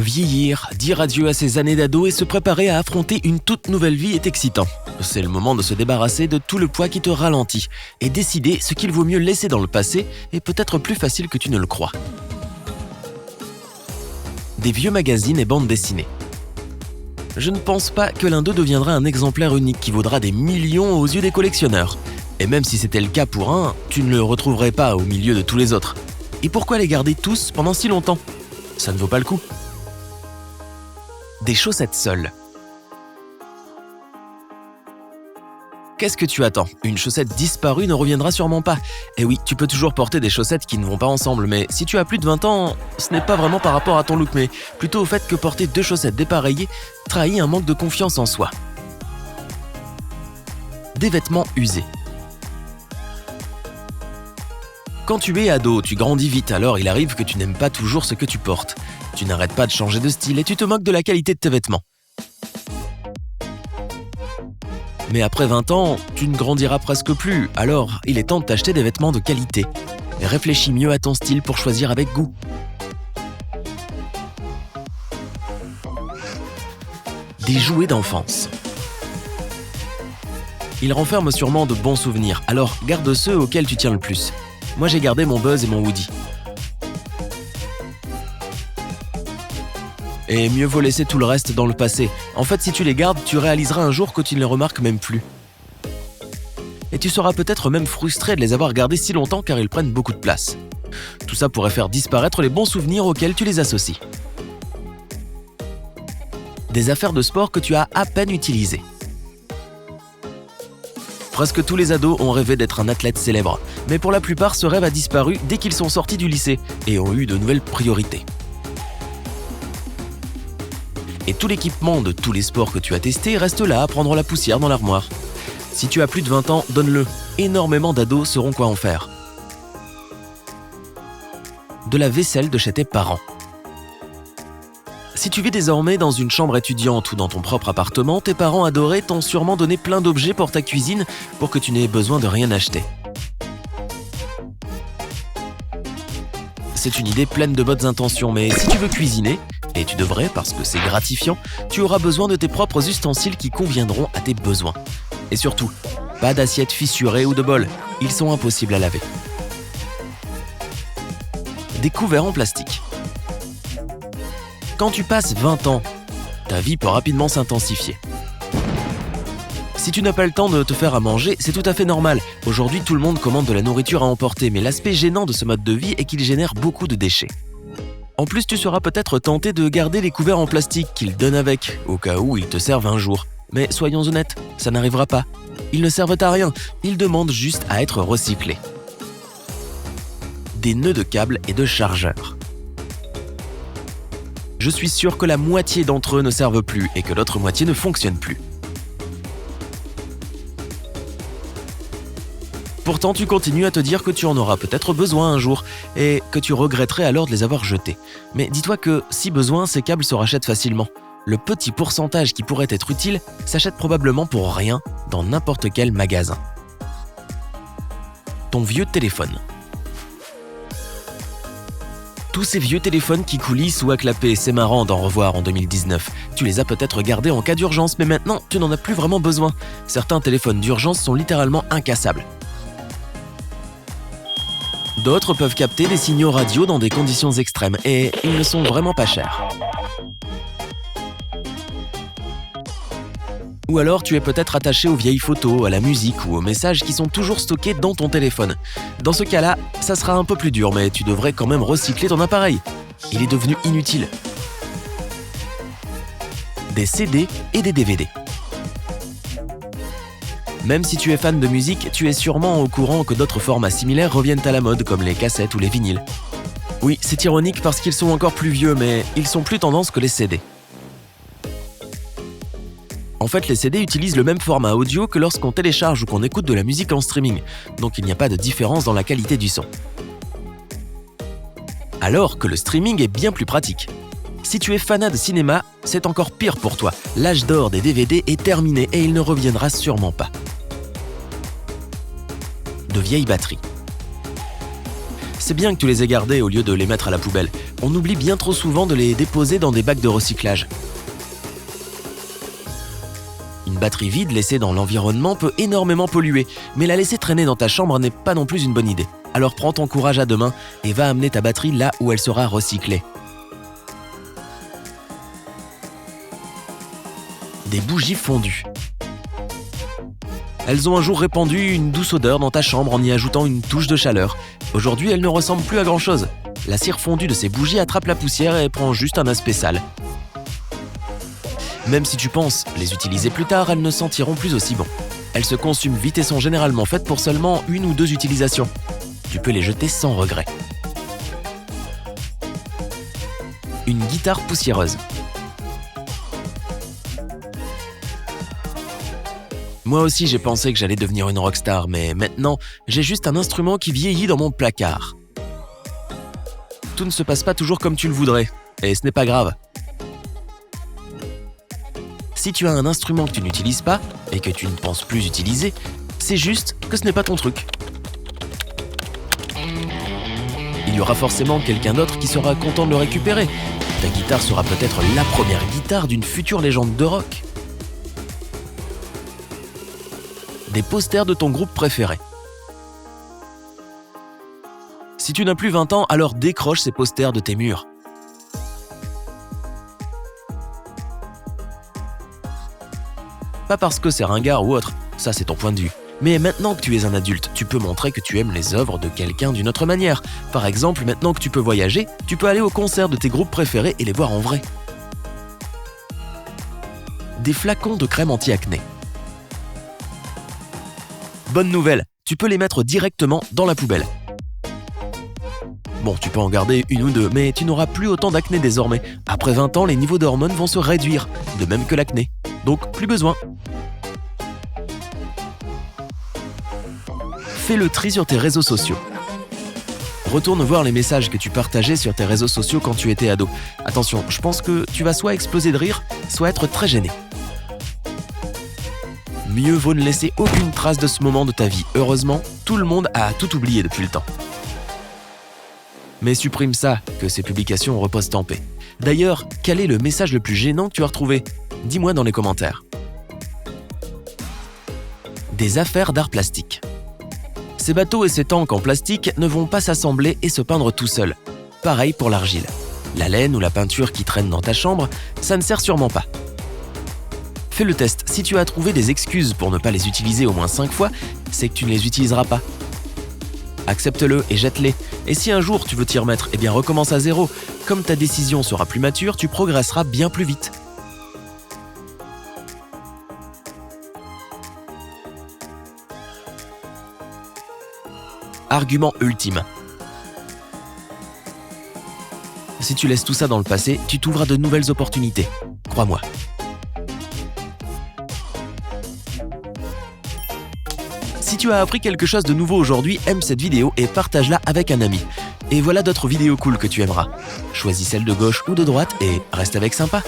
Vieillir, dire adieu à ses années d'ado et se préparer à affronter une toute nouvelle vie est excitant. C'est le moment de se débarrasser de tout le poids qui te ralentit et décider ce qu'il vaut mieux laisser dans le passé est peut-être plus facile que tu ne le crois. Des vieux magazines et bandes dessinées. Je ne pense pas que l'un d'eux deviendra un exemplaire unique qui vaudra des millions aux yeux des collectionneurs. Et même si c'était le cas pour un, tu ne le retrouverais pas au milieu de tous les autres. Et pourquoi les garder tous pendant si longtemps ? Ça ne vaut pas le coup. Des chaussettes seules. Qu'est-ce que tu attends ? Une chaussette disparue ne reviendra sûrement pas. Et oui, tu peux toujours porter des chaussettes qui ne vont pas ensemble, mais si tu as plus de 20 ans, ce n'est pas vraiment par rapport à ton look, mais plutôt au fait que porter 2 chaussettes dépareillées trahit un manque de confiance en soi. Des vêtements usés. Quand tu es ado, tu grandis vite, alors il arrive que tu n'aimes pas toujours ce que tu portes. Tu n'arrêtes pas de changer de style et tu te moques de la qualité de tes vêtements. Mais après 20 ans, tu ne grandiras presque plus, alors il est temps de t'acheter des vêtements de qualité. Réfléchis mieux à ton style pour choisir avec goût. Des jouets d'enfance. Ils renferment sûrement de bons souvenirs, alors garde ceux auxquels tu tiens le plus. Moi j'ai gardé mon Buzz et mon Woody. Et mieux vaut laisser tout le reste dans le passé. En fait, si tu les gardes, tu réaliseras un jour que tu ne les remarques même plus. Et tu seras peut-être même frustré de les avoir gardés si longtemps car ils prennent beaucoup de place. Tout ça pourrait faire disparaître les bons souvenirs auxquels tu les associes. Des affaires de sport que tu as à peine utilisées. Presque tous les ados ont rêvé d'être un athlète célèbre, mais pour la plupart, ce rêve a disparu dès qu'ils sont sortis du lycée et ont eu de nouvelles priorités. Et tout l'équipement de tous les sports que tu as testés reste là à prendre la poussière dans l'armoire. Si tu as plus de 20 ans, donne-le. Énormément d'ados sauront quoi en faire. De la vaisselle de chez tes parents. Si tu vis désormais dans une chambre étudiante ou dans ton propre appartement, tes parents adorés t'ont sûrement donné plein d'objets pour ta cuisine pour que tu n'aies besoin de rien acheter. C'est une idée pleine de bonnes intentions, mais si tu veux cuisiner, et tu devrais parce que c'est gratifiant, tu auras besoin de tes propres ustensiles qui conviendront à tes besoins. Et surtout, pas d'assiettes fissurées ou de bols, ils sont impossibles à laver. Des couverts en plastique. Quand tu passes 20 ans, ta vie peut rapidement s'intensifier. Si tu n'as pas le temps de te faire à manger, c'est tout à fait normal. Aujourd'hui, tout le monde commande de la nourriture à emporter, mais l'aspect gênant de ce mode de vie est qu'il génère beaucoup de déchets. En plus, tu seras peut-être tenté de garder les couverts en plastique qu'ils donnent avec, au cas où ils te servent un jour. Mais soyons honnêtes, ça n'arrivera pas. Ils ne servent à rien, ils demandent juste à être recyclés. Des nœuds de câbles et de chargeurs. Je suis sûr que la moitié d'entre eux ne servent plus et que l'autre moitié ne fonctionne plus. Pourtant, tu continues à te dire que tu en auras peut-être besoin un jour et que tu regretterais alors de les avoir jetés. Mais dis-toi que, si besoin, ces câbles se rachètent facilement. Le petit pourcentage qui pourrait être utile s'achète probablement pour rien dans n'importe quel magasin. Ton vieux téléphone. Tous ces vieux téléphones qui coulissent ou à clapper, c'est marrant d'en revoir en 2019. Tu les as peut-être gardés en cas d'urgence, mais maintenant, tu n'en as plus vraiment besoin. Certains téléphones d'urgence sont littéralement incassables. D'autres peuvent capter des signaux radio dans des conditions extrêmes et ils ne sont vraiment pas chers. Ou alors tu es peut-être attaché aux vieilles photos, à la musique ou aux messages qui sont toujours stockés dans ton téléphone. Dans ce cas-là, ça sera un peu plus dur, mais tu devrais quand même recycler ton appareil. Il est devenu inutile. Des CD et des DVD. Même si tu es fan de musique, tu es sûrement au courant que d'autres formats similaires reviennent à la mode, comme les cassettes ou les vinyles. Oui, c'est ironique parce qu'ils sont encore plus vieux, mais ils sont plus tendance que les CD. En fait, les CD utilisent le même format audio que lorsqu'on télécharge ou qu'on écoute de la musique en streaming, donc il n'y a pas de différence dans la qualité du son. Alors que le streaming est bien plus pratique. Si tu es fanat de cinéma, c'est encore pire pour toi. L'âge d'or des DVD est terminé et il ne reviendra sûrement pas. De vieilles batteries. C'est bien que tu les aies gardés au lieu de les mettre à la poubelle. On oublie bien trop souvent de les déposer dans des bacs de recyclage. Une batterie vide laissée dans l'environnement peut énormément polluer, mais la laisser traîner dans ta chambre n'est pas non plus une bonne idée. Alors prends ton courage à deux mains et va amener ta batterie là où elle sera recyclée. Des bougies fondues. Elles ont un jour répandu une douce odeur dans ta chambre en y ajoutant une touche de chaleur. Aujourd'hui, elles ne ressemblent plus à grand-chose. La cire fondue de ces bougies attrape la poussière et prend juste un aspect sale. Même si tu penses les utiliser plus tard, elles ne sentiront plus aussi bon. Elles se consument vite et sont généralement faites pour seulement 1 ou 2 utilisations. Tu peux les jeter sans regret. Une guitare poussiéreuse. Moi aussi j'ai pensé que j'allais devenir une rockstar, mais maintenant j'ai juste un instrument qui vieillit dans mon placard. Tout ne se passe pas toujours comme tu le voudrais, et ce n'est pas grave. Si tu as un instrument que tu n'utilises pas et que tu ne penses plus utiliser, c'est juste que ce n'est pas ton truc. Il y aura forcément quelqu'un d'autre qui sera content de le récupérer. Ta guitare sera peut-être la première guitare d'une future légende de rock. Des posters de ton groupe préféré. Si tu n'as plus 20 ans, alors décroche ces posters de tes murs. Pas parce que c'est ringard ou autre, ça c'est ton point de vue. Mais maintenant que tu es un adulte, tu peux montrer que tu aimes les œuvres de quelqu'un d'une autre manière. Par exemple, maintenant que tu peux voyager, tu peux aller au concert de tes groupes préférés et les voir en vrai. Des flacons de crème anti-acné. Bonne nouvelle, tu peux les mettre directement dans la poubelle. Bon, tu peux en garder 1 ou 2, mais tu n'auras plus autant d'acné désormais. Après 20 ans, les niveaux d'hormones vont se réduire, de même que l'acné. Donc, plus besoin. Fais le tri sur tes réseaux sociaux. Retourne voir les messages que tu partageais sur tes réseaux sociaux quand tu étais ado. Attention, je pense que tu vas soit exploser de rire, soit être très gêné. Mieux vaut ne laisser aucune trace de ce moment de ta vie. Heureusement, tout le monde a tout oublié depuis le temps. Mais supprime ça, que ces publications reposent en paix. D'ailleurs, quel est le message le plus gênant que tu as retrouvé ? Dis-moi dans les commentaires. Des affaires d'art plastique. Ces bateaux et ces tanks en plastique ne vont pas s'assembler et se peindre tout seuls. Pareil pour l'argile. La laine ou la peinture qui traîne dans ta chambre, ça ne sert sûrement pas. Fais le test. Si tu as trouvé des excuses pour ne pas les utiliser au moins 5 fois, c'est que tu ne les utiliseras pas. Accepte-le et jette-les. Et si un jour tu veux t'y remettre, eh bien recommence à zéro. Comme ta décision sera plus mature, tu progresseras bien plus vite. Argument ultime. Si tu laisses tout ça dans le passé, tu t'ouvres à de nouvelles opportunités. Crois-moi. Si tu as appris quelque chose de nouveau aujourd'hui, aime cette vidéo et partage-la avec un ami. Et voilà d'autres vidéos cool que tu aimeras. Choisis celle de gauche ou de droite et reste avec sympa.